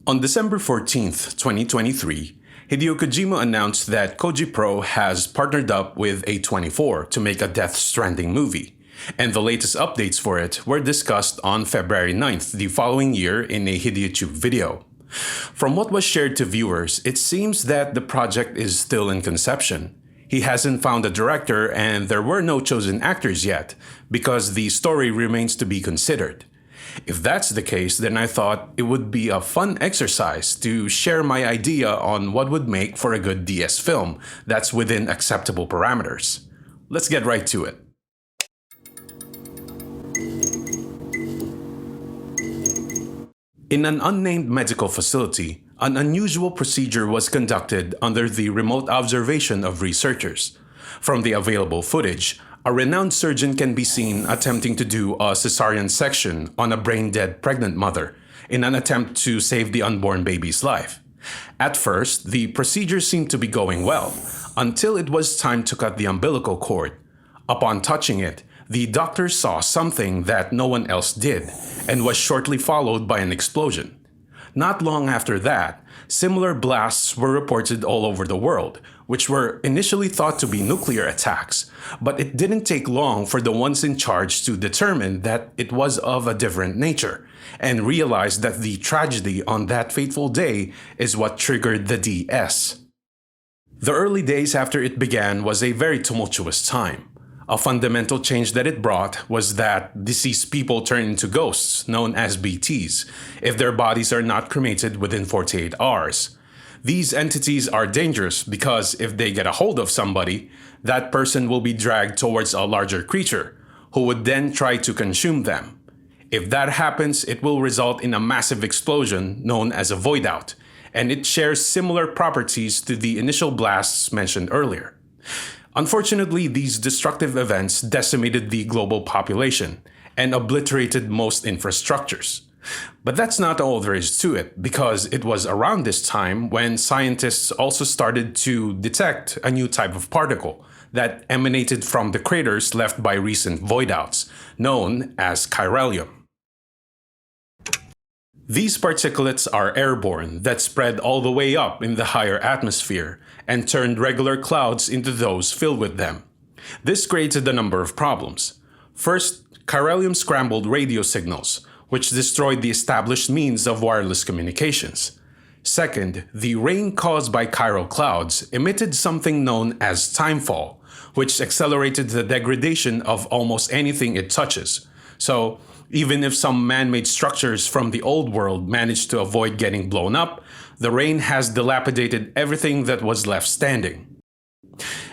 On December 14th, 2023, Hideo Kojima announced that Koji Pro has partnered up with A24 to make a Death Stranding movie, and the latest updates for it were discussed on February 9th the following year in a HideoTube video. From what was shared to viewers, it seems that the project is still in conception. He hasn't found a director and there were no chosen actors yet, because the story remains to be considered. If that's the case, then I thought it would be a fun exercise to share my idea on what would make for a good DS film that's within acceptable parameters. Let's get right to it. In an unnamed medical facility, an unusual procedure was conducted under the remote observation of researchers. From the available footage, a renowned surgeon can be seen attempting to do a cesarean section on a brain-dead pregnant mother in an attempt to save the unborn baby's life. At first, the procedure seemed to be going well, until it was time to cut the umbilical cord. Upon touching it, the doctor saw something that no one else did, and was shortly followed by an explosion. Not long after that, similar blasts were reported all over the world, which were initially thought to be nuclear attacks, but it didn't take long for the ones in charge to determine that it was of a different nature, and realized that the tragedy on that fateful day is what triggered the DS. The early days after it began was a very tumultuous time. A fundamental change that it brought was that deceased people turn into ghosts, known as BTs, if their bodies are not cremated within 48 hours. These entities are dangerous because if they get a hold of somebody, that person will be dragged towards a larger creature, who would then try to consume them. If that happens, it will result in a massive explosion known as a void out, and it shares similar properties to the initial blasts mentioned earlier. Unfortunately, these destructive events decimated the global population and obliterated most infrastructures. But that's not all there is to it, because it was around this time when scientists also started to detect a new type of particle that emanated from the craters left by recent void outs, known as chiralium. These particulates are airborne that spread all the way up in the higher atmosphere and turned regular clouds into those filled with them. This created a number of problems. First, chiralium scrambled radio signals, which destroyed the established means of wireless communications. Second, the rain caused by chiral clouds emitted something known as timefall, which accelerated the degradation of almost anything it touches. So, even if some man-made structures from the old world managed to avoid getting blown up, the rain has dilapidated everything that was left standing.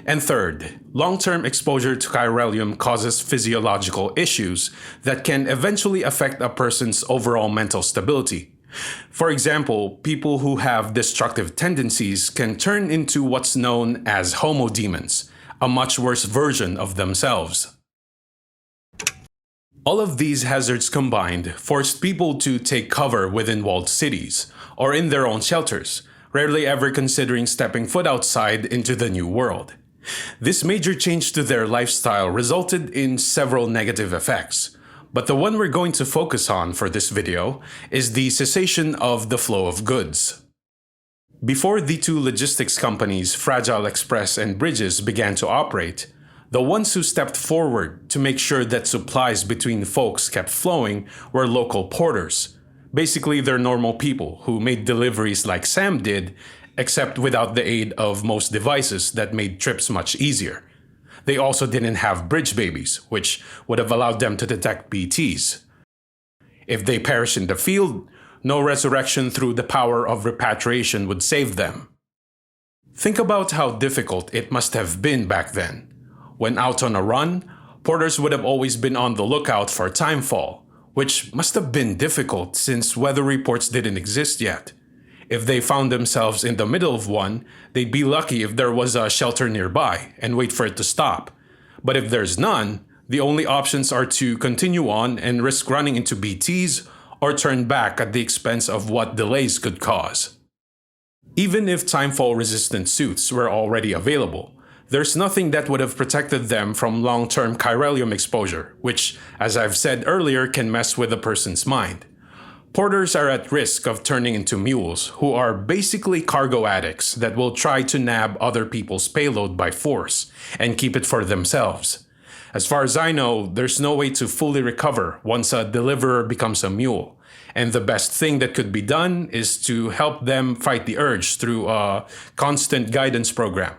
And third, long-term exposure to chiralium causes physiological issues that can eventually affect a person's overall mental stability. For example, people who have destructive tendencies can turn into what's known as homodemons, a much worse version of themselves. All of these hazards combined forced people to take cover within walled cities, or in their own shelters, rarely ever considering stepping foot outside into the new world. This major change to their lifestyle resulted in several negative effects, but the one we're going to focus on for this video is the cessation of the flow of goods. Before the two logistics companies, Fragile Express and Bridges, began to operate, the ones who stepped forward to make sure that supplies between folks kept flowing were local porters. Basically, they're normal people who made deliveries like Sam did, except without the aid of most devices that made trips much easier. They also didn't have bridge babies, which would have allowed them to detect BTs. If they perish in the field, no resurrection through the power of repatriation would save them. Think about how difficult it must have been back then. When out on a run, porters would have always been on the lookout for timefall, which must have been difficult since weather reports didn't exist yet. If they found themselves in the middle of one, they'd be lucky if there was a shelter nearby and wait for it to stop. But if there's none, the only options are to continue on and risk running into BTs or turn back at the expense of what delays could cause. Even if timefall-resistant suits were already available, there's nothing that would have protected them from long-term chiralium exposure, which, as I've said earlier, can mess with a person's mind. Porters are at risk of turning into mules, who are basically cargo addicts that will try to nab other people's payload by force and keep it for themselves. As far as I know, there's no way to fully recover once a deliverer becomes a mule, and the best thing that could be done is to help them fight the urge through a constant guidance program.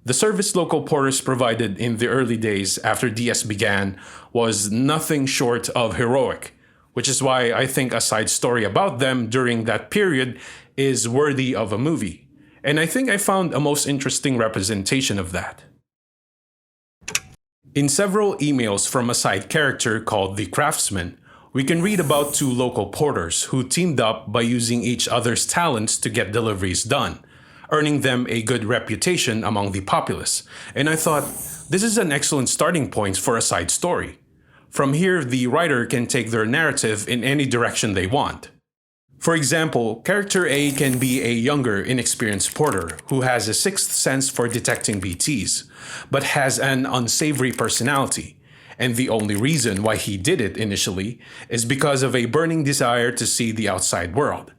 The service local porters provided in the early days after DS began was nothing short of heroic, which is why I think a side story about them during that period is worthy of a movie. And I think I found a most interesting representation of that. In several emails from a side character called the Craftsman, we can read about two local porters who teamed up by using each other's talents to get deliveries done, earning them a good reputation among the populace. And I thought, this is an excellent starting point for a side story. From here, the writer can take their narrative in any direction they want. For example, character A can be a younger, inexperienced porter who has a sixth sense for detecting BTs, but has an unsavory personality. And the only reason why he did it initially is because of a burning desire to see the outside world.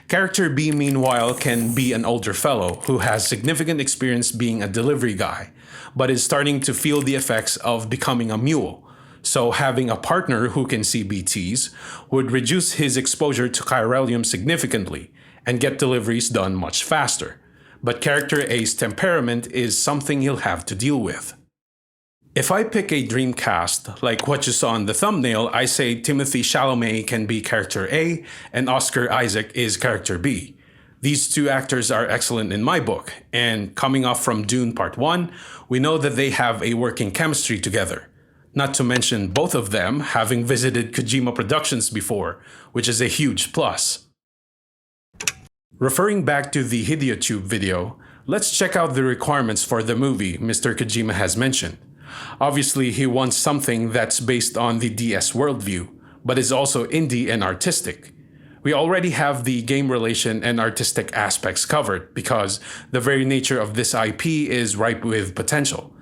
Character B, meanwhile, can be an older fellow who has significant experience being a delivery guy, but is starting to feel the effects of becoming a mule. So having a partner who can see BTs would reduce his exposure to chiralium significantly and get deliveries done much faster. But character A's temperament is something he'll have to deal with. If I pick a dream cast, like what you saw in the thumbnail, I say Timothée Chalamet can be character A and Oscar Isaac is character B. These two actors are excellent in my book, and coming off from Dune Part 1, we know that they have a working chemistry together. Not to mention both of them having visited Kojima Productions before, which is a huge plus. Referring back to the HideoTube video, let's check out the requirements for the movie Mr. Kojima has mentioned. Obviously, he wants something that's based on the DS worldview, but is also indie and artistic. We already have the game relation and artistic aspects covered because the very nature of this IP is ripe with potential.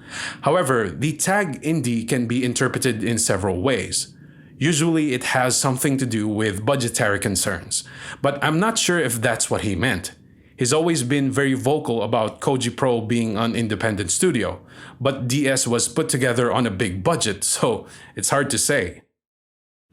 However, the tag indie can be interpreted in several ways. Usually it has something to do with budgetary concerns, but I'm not sure if that's what he meant. He's always been very vocal about Koji Pro being an independent studio, but DS was put together on a big budget, so it's hard to say.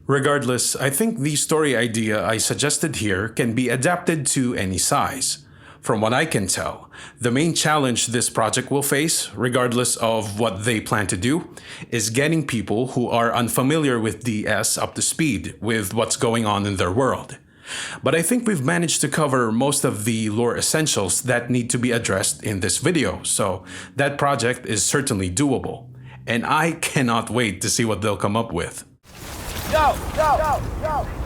Regardless, I think the story idea I suggested here can be adapted to any size. From what I can tell, the main challenge this project will face, regardless of what they plan to do, is getting people who are unfamiliar with DS up to speed with what's going on in their world. But I think we've managed to cover most of the lore essentials that need to be addressed in this video, so that project is certainly doable. And I cannot wait to see what they'll come up with. Yo, yo, yo, yo.